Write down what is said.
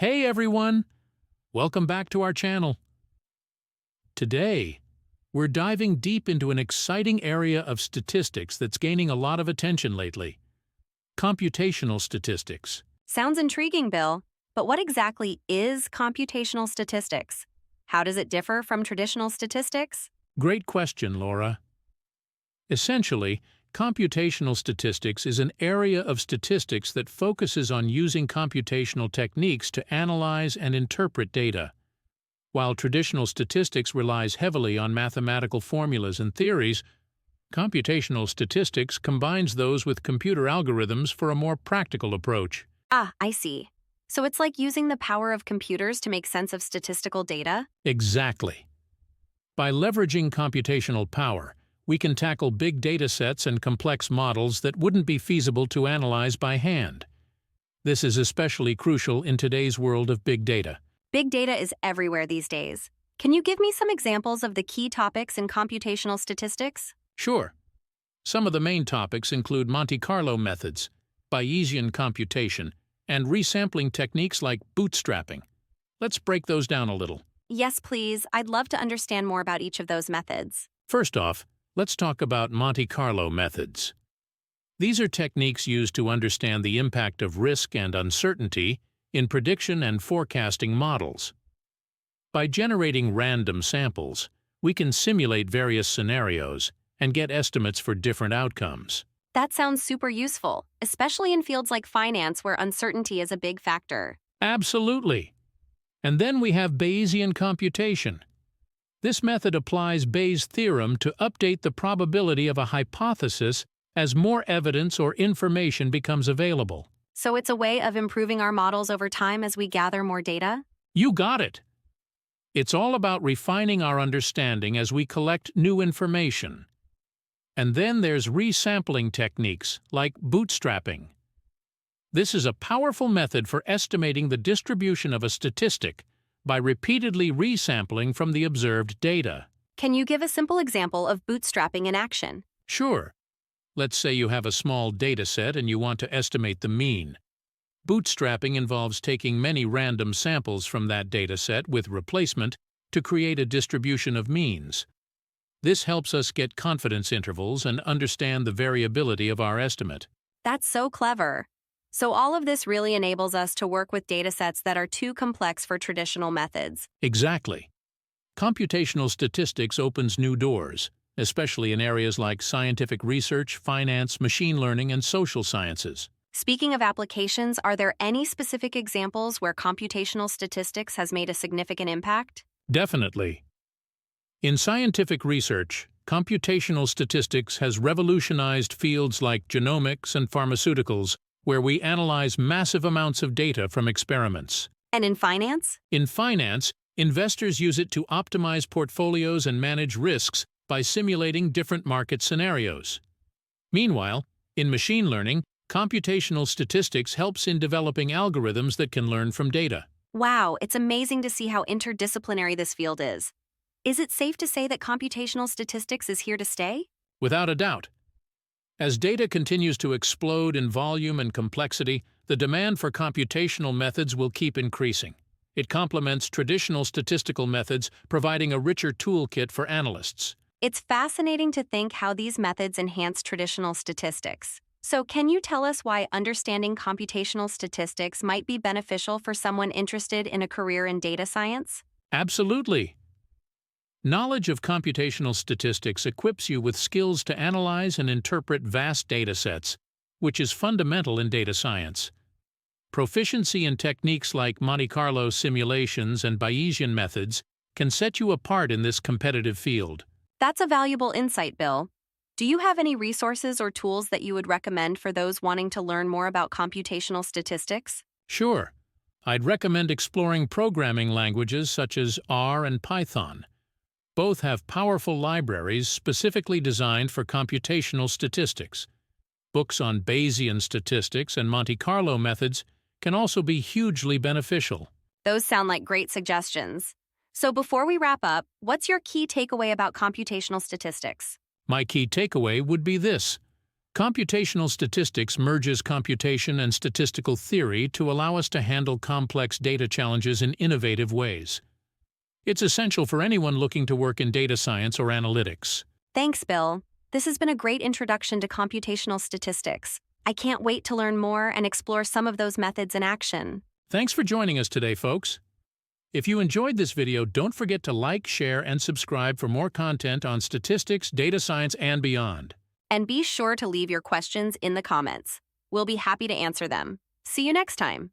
Hey everyone! Welcome back to our channel. Today, we're diving deep into an exciting area of statistics that's gaining a lot of attention lately. Computational statistics. Sounds intriguing, Bill. But what exactly is computational statistics? How does it differ from traditional statistics? Great question, Laura. Essentially, computational statistics is an area of statistics that focuses on using computational techniques to analyze and interpret data. While traditional statistics relies heavily on mathematical formulas and theories, computational statistics combines those with computer algorithms for a more practical approach. Ah, I see. So it's like using the power of computers to make sense of statistical data? Exactly. By leveraging computational power, we can tackle big data sets and complex models that wouldn't be feasible to analyze by hand. This is especially crucial in today's world of big data. Big data is everywhere these days. Can you give me some examples of the key topics in computational statistics? Sure. Some of the main topics include Monte Carlo methods, Bayesian computation, and resampling techniques like bootstrapping. Let's break those down a little. Yes, please. I'd love to understand more about each of those methods. First off, let's talk about Monte Carlo methods. These are techniques used to understand the impact of risk and uncertainty in prediction and forecasting models. By generating random samples, we can simulate various scenarios and get estimates for different outcomes. That sounds super useful, especially in fields like finance where uncertainty is a big factor. Absolutely. And then we have Bayesian computation. This method applies Bayes' theorem to update the probability of a hypothesis as more evidence or information becomes available. So it's a way of improving our models over time as we gather more data? You got it! It's all about refining our understanding as we collect new information. And then there's resampling techniques, like bootstrapping. This is a powerful method for estimating the distribution of a statistic by repeatedly resampling from the observed data. Can you give a simple example of bootstrapping in action? Sure. Let's say you have a small data set and you want to estimate the mean. Bootstrapping involves taking many random samples from that data set with replacement to create a distribution of means. This helps us get confidence intervals and understand the variability of our estimate. That's so clever. So all of this really enables us to work with datasets that are too complex for traditional methods. Exactly. Computational statistics opens new doors, especially in areas like scientific research, finance, machine learning, and social sciences. Speaking of applications, are there any specific examples where computational statistics has made a significant impact? Definitely. In scientific research, computational statistics has revolutionized fields like genomics and pharmaceuticals, where we analyze massive amounts of data from experiments. And in finance? In finance, investors use it to optimize portfolios and manage risks by simulating different market scenarios. Meanwhile, in machine learning, computational statistics helps in developing algorithms that can learn from data. Wow, it's amazing to see how interdisciplinary this field is. Is it safe to say that computational statistics is here to stay? Without a doubt. As data continues to explode in volume and complexity, the demand for computational methods will keep increasing. It complements traditional statistical methods, providing a richer toolkit for analysts. It's fascinating to think how these methods enhance traditional statistics. So can you tell us why understanding computational statistics might be beneficial for someone interested in a career in data science? Absolutely. Knowledge of computational statistics equips you with skills to analyze and interpret vast data sets, which is fundamental in data science. Proficiency in techniques like Monte Carlo simulations and Bayesian methods can set you apart in this competitive field. That's a valuable insight, Bill. Do you have any resources or tools that you would recommend for those wanting to learn more about computational statistics? Sure. I'd recommend exploring programming languages such as R and Python. Both have powerful libraries specifically designed for computational statistics. Books on Bayesian statistics and Monte Carlo methods can also be hugely beneficial. Those sound like great suggestions. So before we wrap up, what's your key takeaway about computational statistics? My key takeaway would be this: Computational statistics merges computation and statistical theory to allow us to handle complex data challenges in innovative ways. It's essential for anyone looking to work in data science or analytics. Thanks, Bill. This has been a great introduction to computational statistics. I can't wait to learn more and explore some of those methods in action. Thanks for joining us today, folks. If you enjoyed this video, don't forget to like, share, and subscribe for more content on statistics, data science, and beyond. And be sure to leave your questions in the comments. We'll be happy to answer them. See you next time.